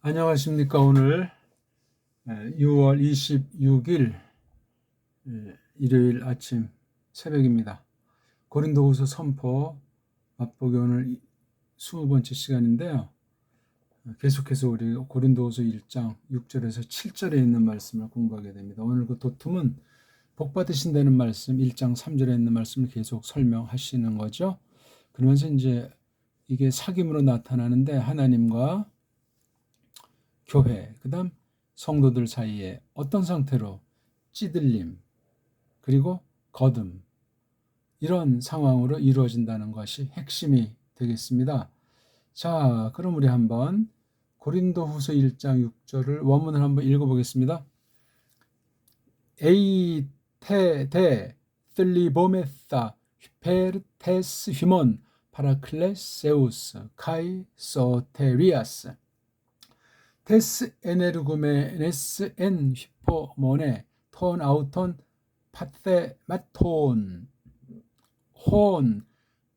안녕하십니까. 오늘 6월 26일 일요일 아침 새벽입니다. 고린도후서 선포 맛보기 오늘 20번째 시간인데요. 계속해서 우리 고린도후서 1장 6절에서 7절에 있는 말씀을 공부하게 됩니다. 오늘 그 도tum은 복 받으신다는 말씀 1장 3절에 있는 말씀을 계속 설명하시는 거죠. 그러면서 이제 이게 사귐으로 나타나는데 하나님과 교회, 그 다음 성도들 사이에 어떤 상태로 찌들림, 그리고 거듭, 이런 상황으로 이루어진다는 것이 핵심이 되겠습니다. 자, 그럼 우리 한번 고린도후서 1장 6절을 원문을 한번 읽어보겠습니다. 에이 테 뜰리보메사 휘페르테스 휘몬 파라클레세우스 카이 소테리아스 테스 에네르구메 네스 엔 휘포모네 톤 아우톤 파테 마톤 혼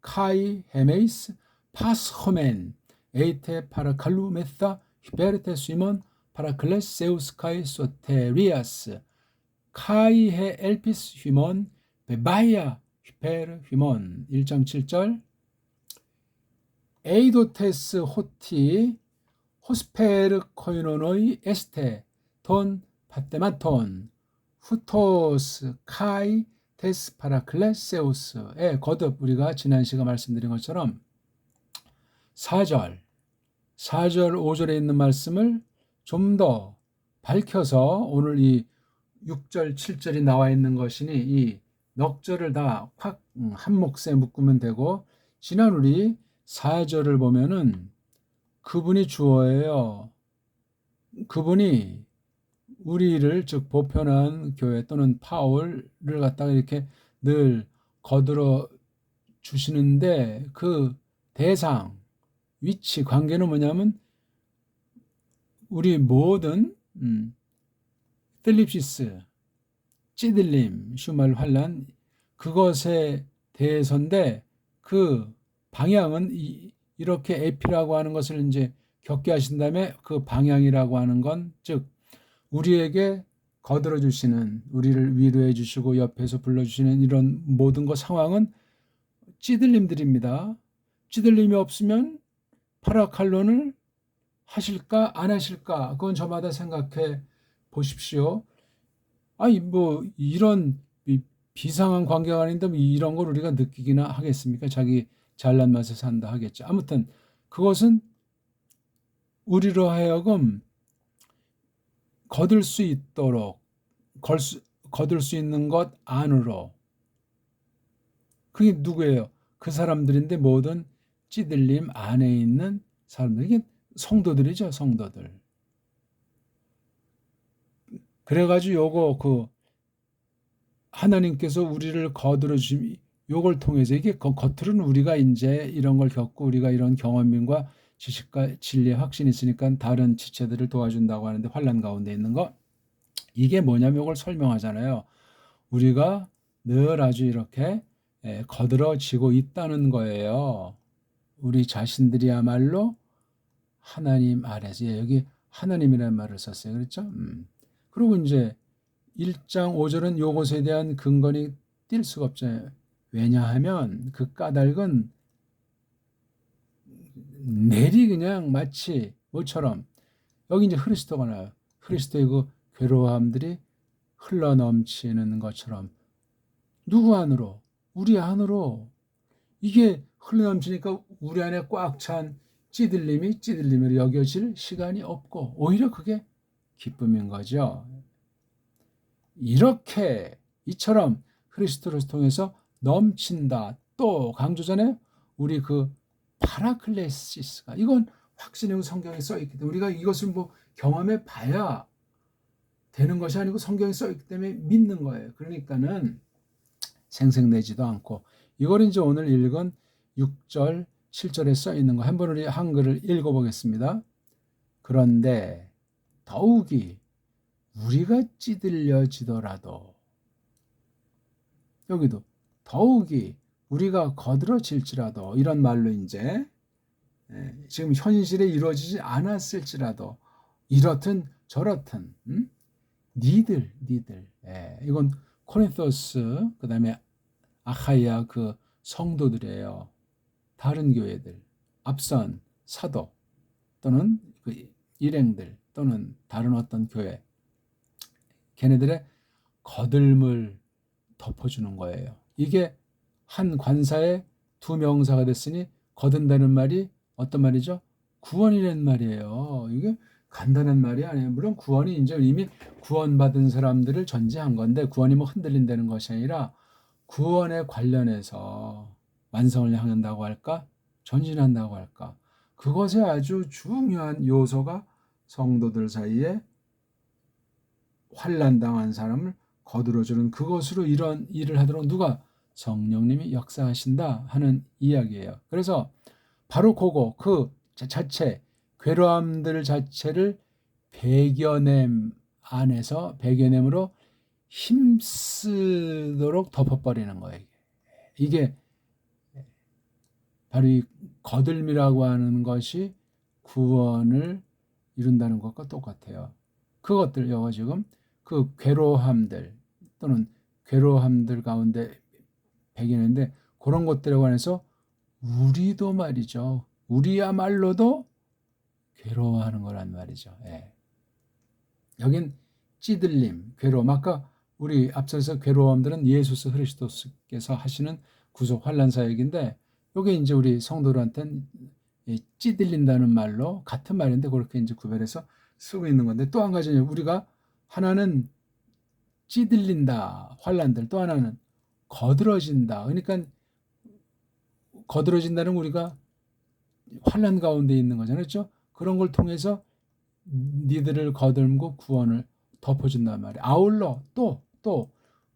카이 헤메이스 파스호멘 에이테 파라칼루메사 휘베르테 스위몬 파라클레세우스 카이 소테리아스 카이헤 엘피스 휘몬 베바이아 휘페르 휘몬 1장 7절 에이도테스 호티 호스페르 코이노노이 에스테 돈 파테마톤 후토스 카이 테스 파라클레세우스의 거듭, 우리가 지난 시간 말씀드린 것처럼 4절 5절에 있는 말씀을 좀 더 밝혀서 오늘 이 6절 7절이 나와 있는 것이니 이 넉 절을 다 확 한 몫에 묶으면 되고, 지난 우리 4절을 보면은 그분이 주어예요. 그분이 우리를, 즉 보편한 교회 또는 파울을 갖다가 이렇게 늘 거들어 주시는데, 그 대상, 위치, 관계는 뭐냐면 우리 모든 뜰립시스, 찌들림, 슈말 환란, 그것에 대해서인데 그 방향은 이렇게 에피라고 하는 것을 이제 겪게 하신 다음에 그 방향이라고 하는 건, 즉 우리에게 거들어 주시는, 우리를 위로해 주시고 옆에서 불러주시는 이런 모든 것 상황은 찌들림들입니다. 찌들림이 없으면 파라칼론을 하실까 안 하실까, 그건 저마다 생각해 보십시오. 아니 뭐 이런 비상한 관계가 아닌데 뭐 이런 걸 우리가 느끼기나 하겠습니까? 자기 잘난 맛에 산다 하겠죠. 아무튼 그것은 우리로 하여금 거들 수 있도록 거들 수 있는 것 안으로, 그게 누구예요? 그 사람들인데 모든 찌들림 안에 있는 사람들, 이게 성도들이죠. 성도들. 그래가지고 요거 그 하나님께서 우리를 거들어 주심, 요걸 통해서 이게 겉으로는 우리가 이제 이런 걸 겪고 우리가 이런 경험과 지식과 진리의 확신이 있으니까 다른 지체들을 도와준다고 하는데, 환난 가운데 있는 거, 이게 뭐냐면 이걸 설명하잖아요. 우리가 늘 아주 이렇게 거들어지고 있다는 거예요. 우리 자신들이야말로 하나님 아래서, 여기 하나님이라는 말을 썼어요. 그렇죠? 그리고 이제 1장 5절은 요것에 대한 근거니 뛸 수가 없잖아요. 왜냐하면 그 까닭은 내리 그냥 마치 뭐처럼, 여기 이제 흐리스도가 나와요. 흐리스도의 그 괴로움들이 흘러넘치는 것처럼 누구 안으로? 우리 안으로. 이게 흘러넘치니까 우리 안에 꽉 찬 찌들림이 찌들림으로 여겨질 시간이 없고 오히려 그게 기쁨인 거죠. 이렇게 이처럼 그리스도를 통해서 넘친다. 또 강조전에 우리 그 파라클레시스가, 이건 확신의 성경에 써있기 때문에 우리가 이것을 뭐 경험해 봐야 되는 것이 아니고 성경에 써있기 때문에 믿는 거예요. 그러니까는 생색내지도 않고, 이걸 이제 오늘 읽은 6절 7절에 써있는 거 한번 우리 한글을 읽어보겠습니다. 그런데 더욱이 우리가 찌들려지더라도, 여기도 더욱이 우리가 거들어질지라도, 이런 말로 이제 지금 현실에 이루어지지 않았을지라도 이렇든 저렇든 니들 이건 코린토스 그다음에 아카이아 그 성도들이에요. 다른 교회들, 앞선 사도 또는 그 일행들 또는 다른 어떤 교회 걔네들의 거들물 덮어주는 거예요. 이게 한 관사에 두 명사가 됐으니 거둔다는 말이 어떤 말이죠? 구원이라는 말이에요. 이게 간단한 말이 아니에요. 물론 구원이 이제 이미 구원받은 사람들을 전제한 건데 구원이 뭐 흔들린다는 것이 아니라 구원에 관련해서 완성을 향한다고 할까? 전진한다고 할까? 그것에 아주 중요한 요소가 성도들 사이에 환난당한 사람을 거들어주는 그것으로 이런 일을 하도록 누가 성령님이 역사하신다 하는 이야기예요. 그래서 바로 그거 그 자체 괴로움들 자체를 배겨냄 안에서 배겨냄으로 힘쓰도록 덮어버리는 거예요. 이게 바로 이 거들미라고 하는 것이 구원을 이룬다는 것과 똑같아요. 그것들 여가 지금 그 괴로함들 또는 괴로함들 가운데 배기는데 그런 것들에 관해서 우리도 말이죠. 우리야말로도 괴로워하는 거란 말이죠. 예. 여긴 찌들림, 괴로움. 아까 우리 앞서서 괴로움들은 예수 그리스도께서 하시는 구속 환난 사역인데 이게 이제 우리 성도들한테는 찌들린다는 말로 같은 말인데 그렇게 이제 구별해서 쓰고 있는 건데 또 한 가지는 우리가 하나는 찌들린다 환난들 또 하나는 거들어진다. 그러니까 거들어진다는 우리가 환난 가운데 있는 거잖아요. 그렇죠? 그런 걸 통해서 니들을 거들고 구원을 덮어준단 말이에요. 아울러 또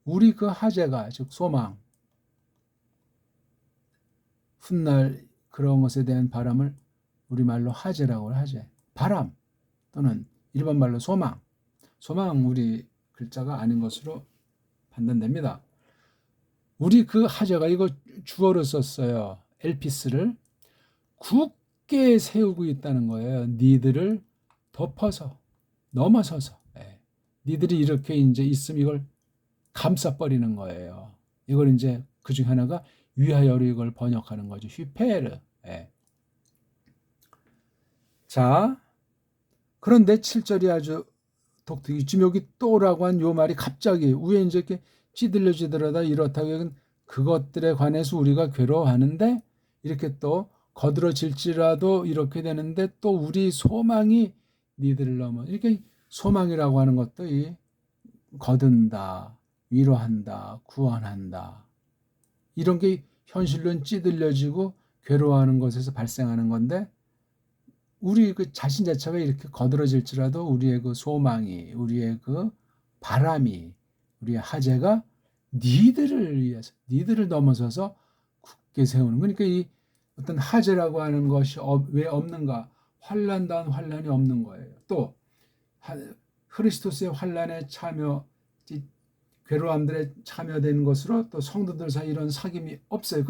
우리 그 하재가 즉 소망 훗날 그런 것에 대한 바람을 우리말로 하재라고 하재. 바람 또는 일반 말로 소망 우리 글자가 아닌 것으로 판단됩니다. 우리 그 하재가 이거 주어로 썼어요. 엘피스를 굳게 세우고 있다는 거예요. 니들을 덮어서 넘어서서 니들이 이렇게 이제 있으면 이걸 감싸버리는 거예요. 이걸 이제 그중 하나가 위하여로 이걸 번역하는 거죠. 휘페르. 자, 그런데 7절이 아주 독특히 지금 여기 또라고 한 요 말이 갑자기 위에 이제 이렇게 찌들려지더라다 이렇다고 그것들에 관해서 우리가 괴로워하는데 이렇게 또 거들어질지라도 이렇게 되는데 또 우리 소망이 니들을 넘어 이렇게 소망이라고 하는 것도 이 거둔다, 위로한다, 구원한다 이런 게 현실로는 찌들려지고 괴로워하는 것에서 발생하는 건데 우리 그 자신 자체가 이렇게 거들어질지라도 우리의 그 소망이 우리의 그 바람이 우리의 하재가 니들을 위해서 니들을 넘어서서 굳게 세우는 그러니까 이 어떤 하재라고 하는 것이 왜 없는가 환난다운 환난이 없는 거예요. 또 크리스토스의 환난에 참여 괴로움들에 참여된 것으로 또 성도들 사이 이런 사귐이 없어요.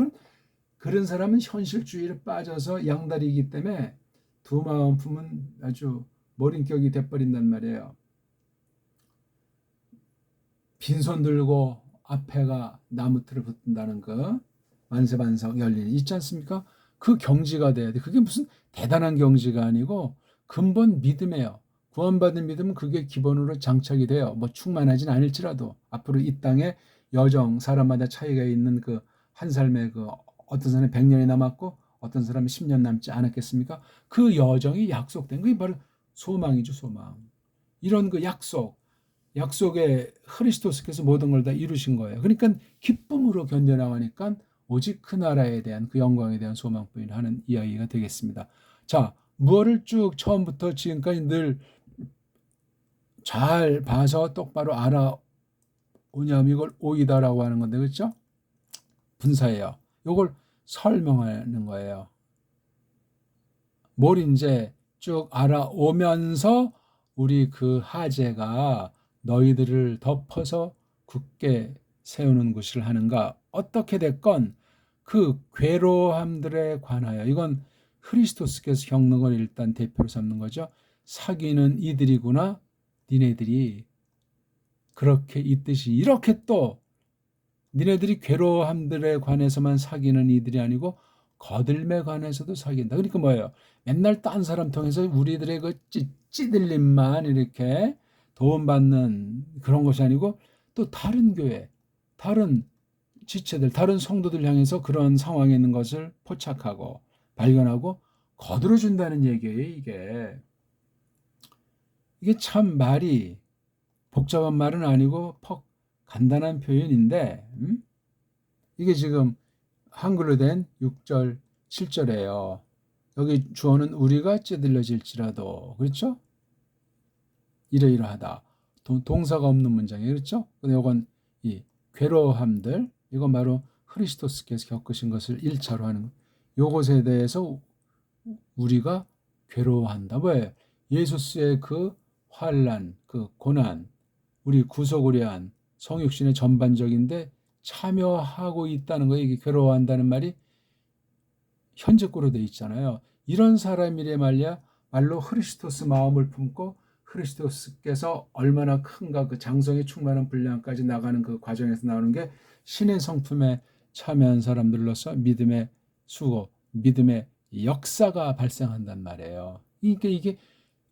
그런 사람은 현실주의를 빠져서 양다리이기 때문에 두 마음 품은 아주 머린격이 돼버린단 말이에요. 빈손 들고 앞에가 나무틀을 붙는다는 그 만세반석 열리는 있지 않습니까? 그 경지가 돼야 돼. 그게 무슨 대단한 경지가 아니고 근본 믿음이에요. 구원받은 믿음은 그게 기본으로 장착이 돼요. 뭐 충만하진 않을지라도 앞으로 이 땅에 여정 사람마다 차이가 있는 그 한 삶의 그 어떤 사람은 100년이 남았고 어떤 사람은 10년 남지 않았겠습니까? 그 여정이 약속된 그게 바로 소망이죠. 소망. 이런 그 약속에 크리스토스께서 모든 걸 다 이루신 거예요. 그러니까 기쁨으로 견뎌나가니까 오직 그 나라에 대한 그 영광에 대한 소망뿐이라 하는 이야기가 되겠습니다. 자, 무엇을 쭉 처음부터 지금까지 늘 잘 봐서 똑바로 알아오냐면 이걸 오이다라고 하는 건데 그렇죠? 분사예요. 이걸 설명하는 거예요. 뭘 이제 쭉 알아오면서 우리 그 하재가 너희들을 덮어서 굳게 세우는 것을 하는가 어떻게 됐건 그 괴로함들에 관하여 이건 크리스토스께서 겪는 걸 일단 대표로 삼는 거죠. 사귀는 이들이구나. 니네들이 그렇게 있듯이 이렇게 또 니네들이 괴로움들에 관해서만 사귀는 이들이 아니고 거들매 관해서도 사귄다. 그러니까 뭐예요? 맨날 딴 사람 통해서 우리들의 그 찌들림만 이렇게 도움받는 그런 것이 아니고 또 다른 교회, 다른 지체들, 다른 성도들 향해서 그런 상황에 있는 것을 포착하고 발견하고 거들어준다는 얘기예요, 이게 참 말이 복잡한 말은 아니고 퍽 간단한 표현인데, 이게 지금 한글로 된 6절, 7절이에요. 여기 주어는 우리가 찌들려질지라도, 그렇죠? 이러이러하다. 동사가 없는 문장이에요, 그렇죠? 근데 이건 이 괴로움들, 이건 바로 크리스토스께서 겪으신 것을 1차로 하는 거예요. 요것에 대해서 우리가 괴로워한다. 왜? 예수스의 그 환난, 그 고난, 우리 구속을 위한 성육신의 전반적인데 참여하고 있다는 거예요. 이게 괴로워한다는 말이 현재구로 되어 있잖아요. 이런 사람이래 말로 크리스토스 마음을 품고 크리스토스께서 얼마나 큰가 그 장성의 충만한 분량까지 나가는 그 과정에서 나오는 게 신의 성품에 참여한 사람들로서 믿음의 수고, 믿음의 역사가 발생한단 말이에요. 이게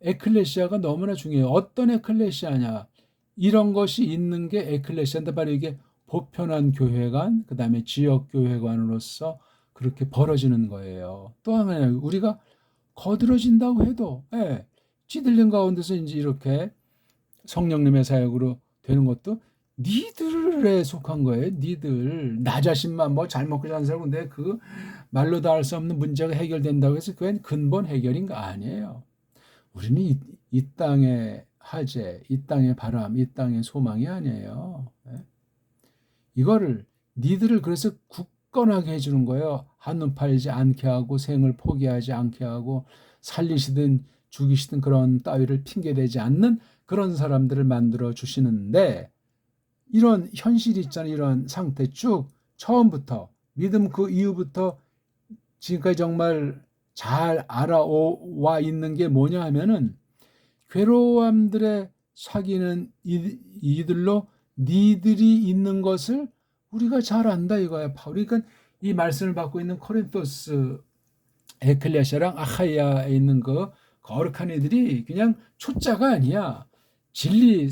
에클레시아가 너무나 중요해요. 어떤 에클레시아냐? 이런 것이 있는 게 에클레시아인데 바로 이게 보편한 교회관, 그 다음에 지역 교회관으로서 그렇게 벌어지는 거예요. 또 하나 우리가 거들어진다고 해도 찌들린 가운데서 이제 이렇게 성령님의 사역으로 되는 것도 니들에 속한 거예요. 니들 나 자신만 뭐 잘 먹고 사는 사람은 근데 그 말로 다 할 수 없는 문제가 해결된다고 해서 그건 근본 해결인 거 아니에요. 우리는 이 땅의 화제, 이 땅의 바람, 이 땅의 소망이 아니에요. 이거를 니들을 그래서 굳건하게 해주는 거예요. 한눈 팔지 않게 하고 생을 포기하지 않게 하고 살리시든 죽이시든 그런 따위를 핑계대지 않는 그런 사람들을 만들어 주시는데 이런 현실이 있잖아요. 이런 상태 쭉 처음부터 믿음 그 이후부터 지금까지 정말 잘 알아와 있는 게 뭐냐 하면은 괴로움들에 사귀는 이들로 니들이 있는 것을 우리가 잘 안다 이거야. 그러니까 이 말씀을 받고 있는 코린토스 에클레시아랑 아카이아에 있는 그 거룩한 이들이 그냥 초짜가 아니야. 진리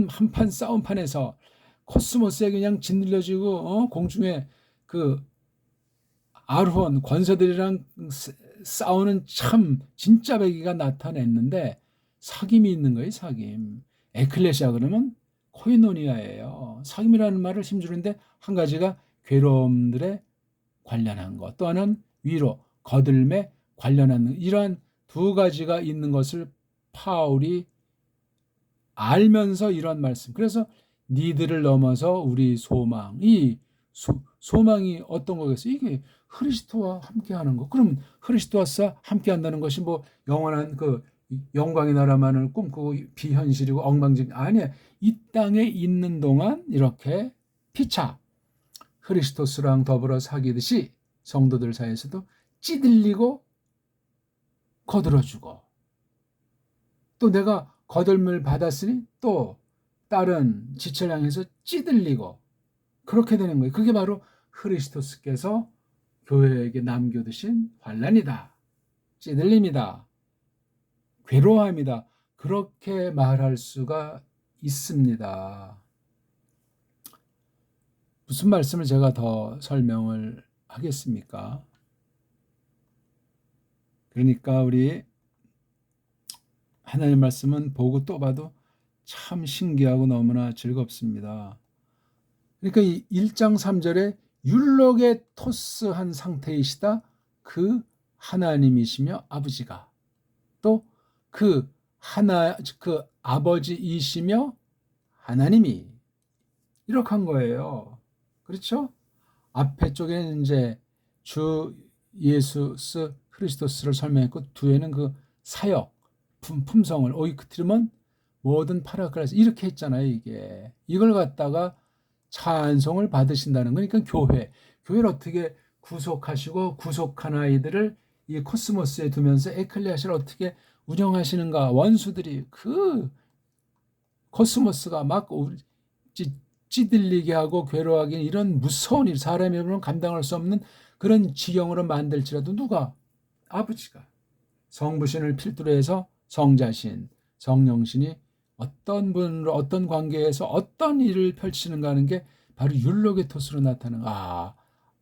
한판 싸움판에서 코스모스에 그냥 짓눌려지고 공중에 그 아르혼 권세들이랑 싸우는 참 진짜 배기가 나타냈는데 사귐이 있는 거예요. 사귐. 에클레시아 그러면 코이노니아예요. 사귐이라는 말을 힘주는데 한 가지가 괴로움들에 관련한 것, 또 하나는 위로, 거들매 관련한 이러한 두 가지가 있는 것을 파울이 알면서 이런 말씀. 그래서 니들을 넘어서 우리 소망이 소망이 어떤 거겠어요? 이게 그리스도와 함께하는 거. 그럼 그리스도와 함께한다는 것이 뭐 영원한 그 영광의 나라만을 꿈꾸고 비현실이고 엉망진 아니야. 이 땅에 있는 동안 이렇게 피차 크리스토스랑 더불어 사귀듯이 성도들 사이에서도 찌들리고 거들어주고 또 내가 거들물 받았으니 또 다른 지체를 향해서 찌들리고 그렇게 되는 거예요. 그게 바로 크리스토스께서 교회에게 남겨두신 환난이다. 찌들림이다. 괴로움이다. 그렇게 말할 수가 있습니다. 무슨 말씀을 제가 더 설명을 하겠습니까? 그러니까 우리 하나님 말씀은 보고 또 봐도 참 신기하고 너무나 즐겁습니다. 그러니까 이 1장 3절에 율록에 토스한 상태이시다. 그 하나님이시며 아버지가 또 그 아버지이시며 하나님이 이렇게 한 거예요. 그렇죠? 앞에 쪽에는 이제 주 예수 크리스토스를 설명했고 뒤에는 그 사역 품성을 오이크트르면 모든 파라클라스 이렇게 했잖아요. 이걸 갖다가 찬송을 받으신다는 거니까 교회를 어떻게 구속하시고 구속한 아이들을 이 코스모스에 두면서 에클레시아를 어떻게 운영하시는가 원수들이 그 코스모스가 막 찌들리게 하고 괴로워하게 이런 무서운 일, 사람이 보면 감당할 수 없는 그런 지경으로 만들지라도 누가? 아버지가 성부신을 필두로 해서 성자신, 성령신이 어떤 분으로 어떤 관계에서 어떤 일을 펼치는가 하는 게 바로 율로게토스로 나타나는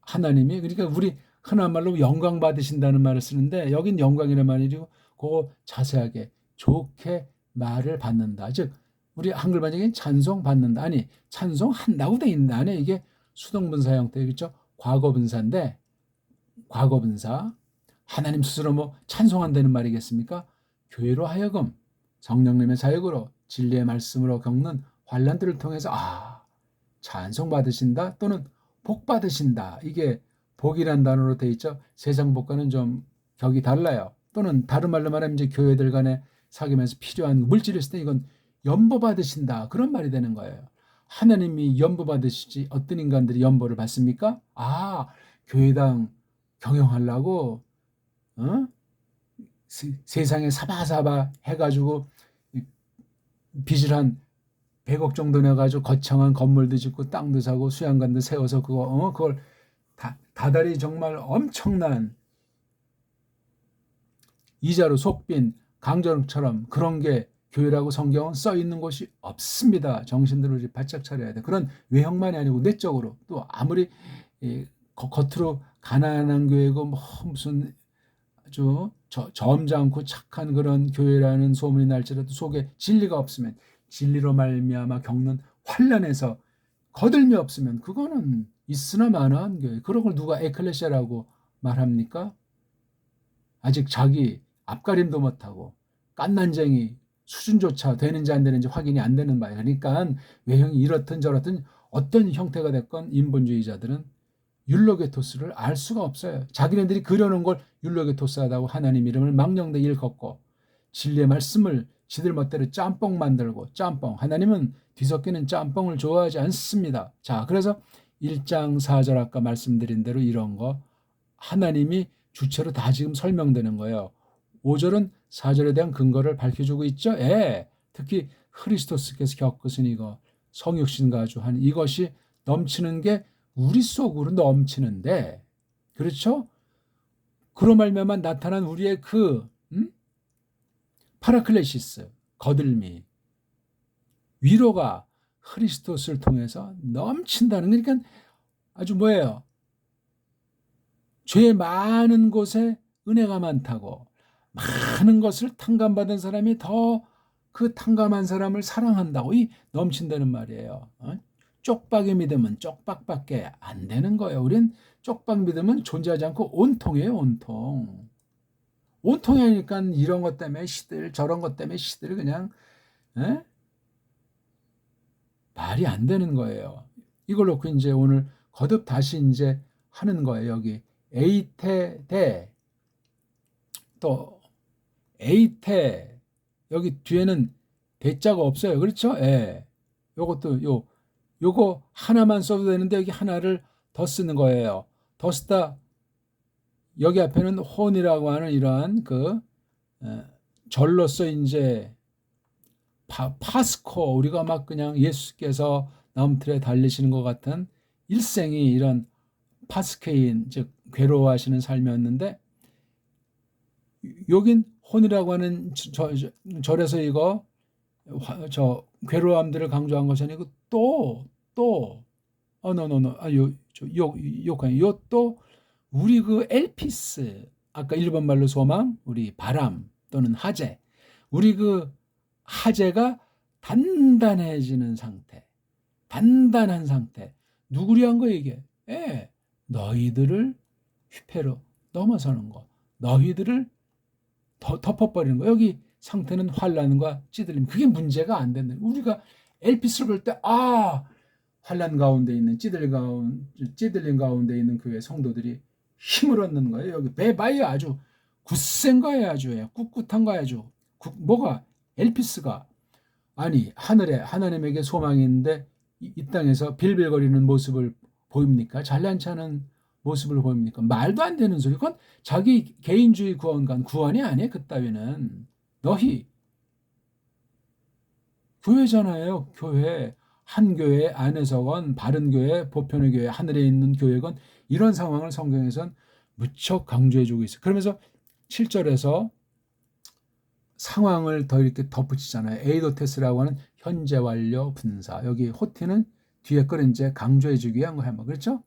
하나님이 그러니까 우리 흔한 말로 영광 받으신다는 말을 쓰는데 여긴 영광이란 말이고 그거 자세하게 좋게 말을 받는다. 즉 우리 한글 번역엔 찬송 받는다. 아니 찬송한다고 돼 있는데 안에 이게 수동분사 형태 그렇죠? 과거분사인데 과거분사 하나님 스스로 뭐 찬송한다는 말이겠습니까? 교회로 하여금 성령님의 사역으로 진리의 말씀으로 겪는 환난들을 통해서 찬송 받으신다 또는 복 받으신다. 이게 복이란 단어로 돼 있죠. 세상 복과는 좀 격이 달라요. 또는 다른 말로 말하면 이제 교회들 간에 사귀면서 필요한 물질을 있을 때 이건 연보 받으신다. 그런 말이 되는 거예요. 하나님이 연보 받으시지 어떤 인간들이 연보를 받습니까? 교회당 경영하려고 세상에 사바사바 해가지고 빚을 한 100억 정도 내가지고 거창한 건물도 짓고 땅도 사고 수양관도 세워서 그걸 다달이 정말 엄청난 이자로 속빈 강정처럼 그런 게 교회라고 성경은 써 있는 곳이 없습니다. 정신들을 우리 바짝 차려야 돼. 그런 외형만이 아니고 내적으로 또 아무리 겉으로 가난한 교회고 뭐 무슨 아주 점잖고 착한 그런 교회라는 소문이 날지라도 속에 진리가 없으면 진리로 말미암아 겪는 환난에서 거들미 없으면 그거는 있으나 마나한 교회. 그런 걸 누가 에클레시아라고 말합니까? 아직 자기 앞가림도 못하고 깐난쟁이 수준조차 되는지 안 되는지 확인이 안 되는 바예요. 그러니까 외형이 이렇든 저렇든 어떤 형태가 됐건 인본주의자들은 율로게토스를 알 수가 없어요. 자기네들이 그려놓은 걸 율로게토스하다고 하나님 이름을 망령되게 일컫고 진리의 말씀을 지들 멋대로 짬뽕 만들고 짬뽕. 하나님은 뒤섞이는 짬뽕을 좋아하지 않습니다. 자, 그래서 1장 4절 아까 말씀드린 대로 이런 거 하나님이 주체로 다 지금 설명되는 거예요. 5절은 4절에 대한 근거를 밝혀주고 있죠. 특히 크리스토스께서 겪으신 이거 성육신 가주한 이것이 넘치는 게 우리 속으로 넘치는데 그렇죠? 그로 말미암아 나타난 우리의 파라클레시스 거들미 위로가 크리스토스를 통해서 넘친다는 그러니까 아주 뭐예요? 죄 많은 곳에 은혜가 많다고 많은 것을 탕감받은 사람이 더 그 탕감한 사람을 사랑한다고 이 넘친다는 말이에요. 쪽박의 믿음은 쪽박밖에 안 되는 거예요. 우린 쪽박 믿음은 존재하지 않고 온통이에요. 온통. 온통이 아니니까 이런 것 때문에 시들 저런 것 때문에 시들 그냥 말이 안 되는 거예요. 이걸 놓고 이제 오늘 거듭 다시 이제 하는 거예요. 여기 에이테 대 또 에이테 여기 뒤에는 대자가 없어요. 그렇죠? 요것도 요거 하나만 써도 되는데 여기 하나를 더 쓰는 거예요. 더 쓰다 여기 앞에는 혼이라고 하는 이러한 절로서 이제 파스코 우리가 막 그냥 예수께서 나무틀에 달리시는 것 같은 일생이 이런 파스케인 즉 괴로워하시는 삶이었는데 여긴 혼이라고 하는 절에서 이거 괴로움들을 강조한 것이 아니고 또 우리 엘피스 아까 일본 말로 소망 우리 바람 또는 하재 우리 하재가 단단해지는 상태 단단한 상태 누구를 위한 거예요 이게 너희들을 휘폐로 넘어서는 거 너희들을 덮어버리는 거 여기 상태는 환난과 찌들림 그게 문제가 안 되는 우리가 엘피스를 볼 때 환난 가운데 있는 찌들림 가운데 있는 교회 성도들이 힘을 얻는 거예요. 여기 배바이 아주 굳센 거예요. 아주 꿋꿋한 거예요. 아주 뭐가 엘피스가 아니 하늘에 하나님에게 소망이 있는데 이 땅에서 빌빌거리는 모습을 보입니까? 잘난치 않은 모습을 보입니까? 말도 안 되는 소리. 그건 자기 개인주의 구원이 아니에요. 그따위는. 너희 교회잖아요. 교회. 한 교회 안에서건 바른 교회, 보편의 교회, 하늘에 있는 교회건 이런 상황을 성경에선 무척 강조해주고 있어요. 그러면서 7절에서 상황을 더 이렇게 덧붙이잖아요. 에이도테스라고 하는 현재 완료 분사. 여기 호티는 뒤에 걸 이제 강조해주기 위한 거야. 그렇죠?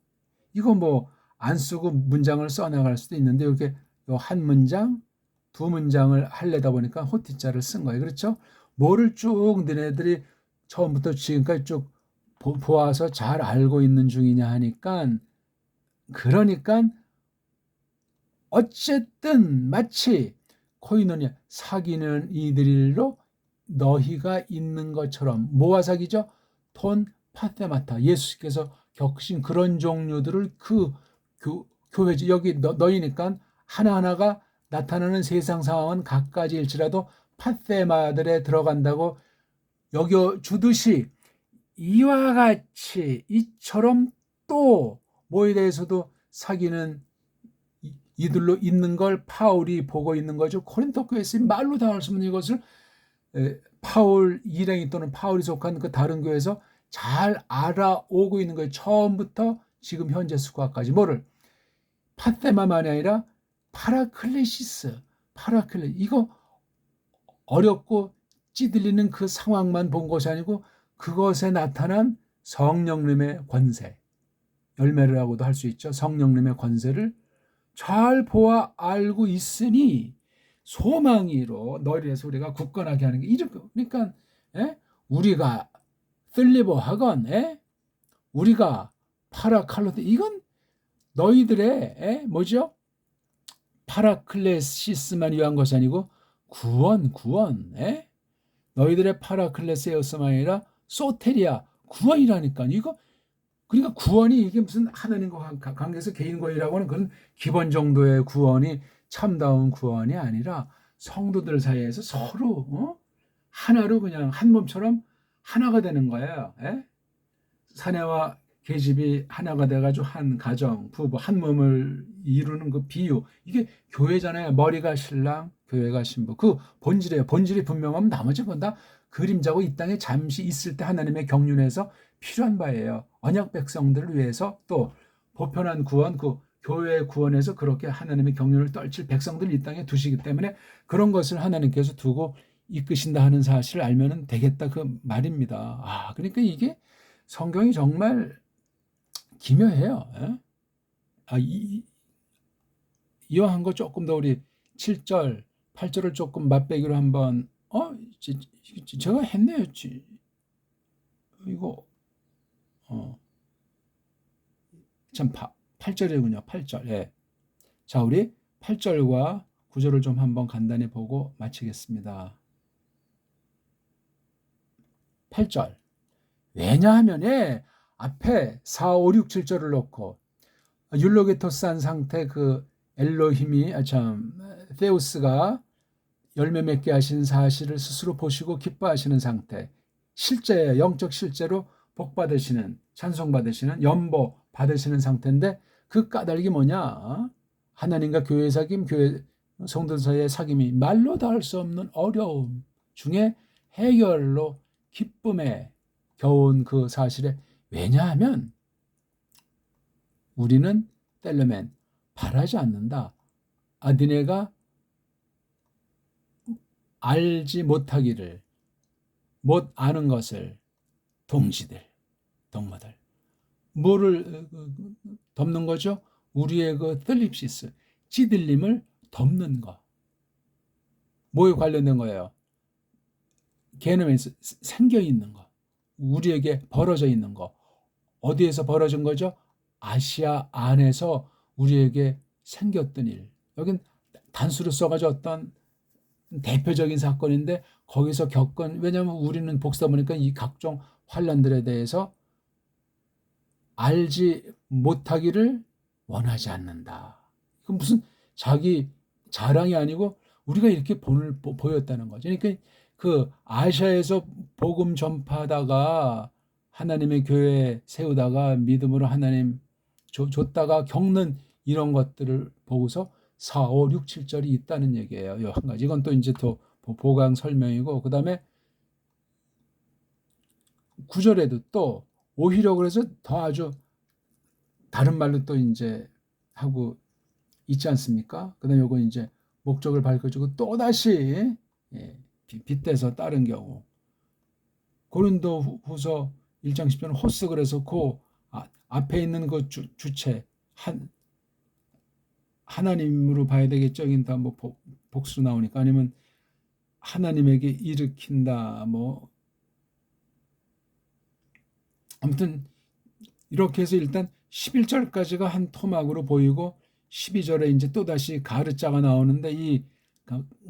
이거 뭐 안 쓰고 문장을 써나갈 수도 있는데 이렇게 한 문장, 두 문장을 하려다 보니까 호티자를 쓴 거예요. 그렇죠? 뭐를 쭉 너네들이 처음부터 지금까지 쭉 보아서 잘 알고 있는 중이냐 하니까 그러니까 어쨌든 마치 코이노니아 사귀는 이들로 너희가 있는 것처럼 뭐와 사귀죠? 톤 파테마타 예수께서 겪으신 그런 종류들을 그 교회지 여기 너희니까 하나하나가 나타나는 세상 상황은 각가지일지라도 파테마들에 들어간다고 여겨주듯이 이와 같이 이처럼 또 뭐에 대해서도 사귀는 이들로 있는 걸 바울이 보고 있는 거죠. 고린도 교회에 쓰인 말로 다 할 수 없는 이것을 바울 일행이 또는 바울이 속한 그 다른 교회에서 잘 알아오고 있는 거예요. 처음부터 지금 현재 스코아까지 뭐를 파테마만이 아니라 파라클레시스 이거 어렵고 찌들리는 그 상황만 본 것이 아니고 그것에 나타난 성령님의 권세 열매라고도 할 수 있죠. 성령님의 권세를 잘 보아 알고 있으니 소망이로 너희를 위해서 우리가 굳건하게 하는 게 이렇게 그러니까 우리가 필리보 하건 우리가 파라칼로스 이건 너희들의 뭐죠? 파라클레시스만 위한 것이 아니고 구원 너희들의 파라클레스였음이 아니라 소테리아 구원이라니까 이거 그러니까 구원이 이게 무슨 하나님과 관계에서 개인구원이라고 하는 그런 기본 정도의 구원이 참다운 구원이 아니라 성도들 사이에서 서로 하나로 그냥 한 몸처럼 하나가 되는 거예요. 사내와 계집이 하나가 돼가지고 한 가정, 부부, 한 몸을 이루는 그 비유 이게 교회잖아요. 머리가 신랑, 교회가 신부. 그 본질이에요. 본질이 분명하면 나머지 건 다 그림자고 이 땅에 잠시 있을 때 하나님의 경륜에서 필요한 바예요. 언약 백성들을 위해서 또 보편한 구원, 그 교회의 구원에서 그렇게 하나님의 경륜을 떨칠 백성들을 이 땅에 두시기 때문에 그런 것을 하나님께서 두고 이끄신다 하는 사실을 알면 되겠다 그 말입니다. 그러니까 이게 성경이 정말 기묘해요. 이왕한 거 조금 더 우리 7절, 8절을 조금 맛배기로 한번 제가 했네요. 이거 참 8절이군요. 8절. 예. 자, 우리 8절과 9절을 좀 한번 간단히 보고 마치겠습니다. 8절. 왜냐하면 앞에 4, 5, 6, 7절을 놓고 율로게토스한 상태 그 엘로힘이 세우스가 열매 맺게 하신 사실을 스스로 보시고 기뻐하시는 상태 실제 영적 실제로 복 받으시는 찬송 받으시는 연보 받으시는 상태인데 그 까닭이 뭐냐 하나님과 교회 사귐 교회 성도들 사이의 사귐이 말로 다 할 수 없는 어려움 중에 해결로 기쁨에 겨운 그 사실에 왜냐하면 우리는 텔레멘 바라지 않는다. 너네가 알지 못하기를 못 아는 것을 동지들, 동무들 뭐를 덮는 거죠? 우리의 그 뜰립시스 찌들림을 덮는 거. 뭐에 관련된 거예요? 개념에서 생겨 있는 거. 우리에게 벌어져 있는 거. 어디에서 벌어진 거죠? 아시아 안에서 우리에게 생겼던 일. 여긴 단수를 써가지고 어떤 대표적인 사건인데 거기서 겪은 왜냐하면 우리는 복사 보니까 이 각종 환란들에 대해서 알지 못하기를 원하지 않는다. 그건 무슨 자기 자랑이 아니고 우리가 이렇게 보였다는 거죠. 그러니까 그 아시아에서 복음 전파하다가 하나님의 교회 세우다가 믿음으로 하나님 줬다가 겪는 이런 것들을 보고서 4, 5, 6, 7절이 있다는 얘기예요. 한 가지. 이건 또 이제 또 보강 설명이고, 그 다음에 9절에도 또 오히려 그래서 더 아주 다른 말로 또 이제 하고 있지 않습니까? 그 다음에 요거 이제 목적을 밝혀주고 또다시 빗대서 따른 경우. 고린도 후서 1장 10절은 호스, 그래서 그 앞에 있는 그 주체 하나님으로 봐야 되겠죠. 여긴 다 뭐 복수 나오니까. 아니면 하나님에게 일으킨다, 뭐 아무튼 이렇게 해서 일단 11절까지가 한 토막으로 보이고 12절에 이제 또다시 가르자가 나오는데, 이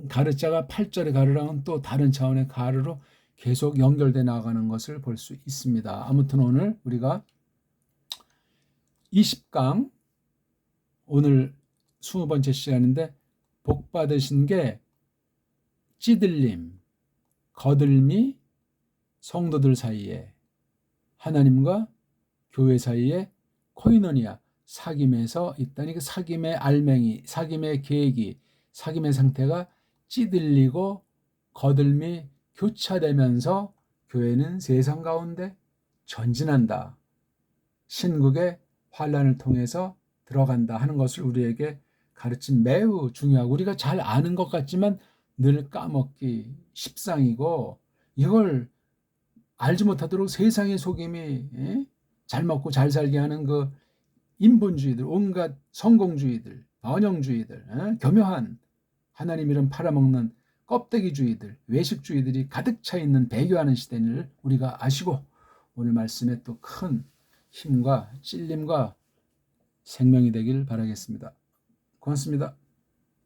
가르자가 8절의 가르랑은 또 다른 차원의 가르로 계속 연결돼 나가는 것을 볼 수 있습니다. 아무튼 오늘 우리가 20강 오늘 20번째 시간인데, 복 받으신 게 찌들림, 거들미, 성도들 사이에, 하나님과 교회 사이에 코이노니아, 사귐에서 있다니, 그 사귐의 알맹이, 사귐의 계획이, 사귐의 상태가 찌들리고 거들미 교차되면서 교회는 세상 가운데 전진한다, 신국의 환란을 통해서 들어간다 하는 것을 우리에게 가르친 매우 중요하고, 우리가 잘 아는 것 같지만 늘 까먹기 십상이고, 이걸 알지 못하도록 세상의 속임이 잘 먹고 잘 살게 하는 그 인본주의들, 온갖 성공주의들, 번영주의들, 교묘한 하나님 이름 팔아먹는 껍데기주의들, 외식주의들이 가득 차 있는 배교하는 시대를 우리가 아시고, 오늘 말씀에 또 큰 힘과 찔림과 생명이 되길 바라겠습니다. 고맙습니다.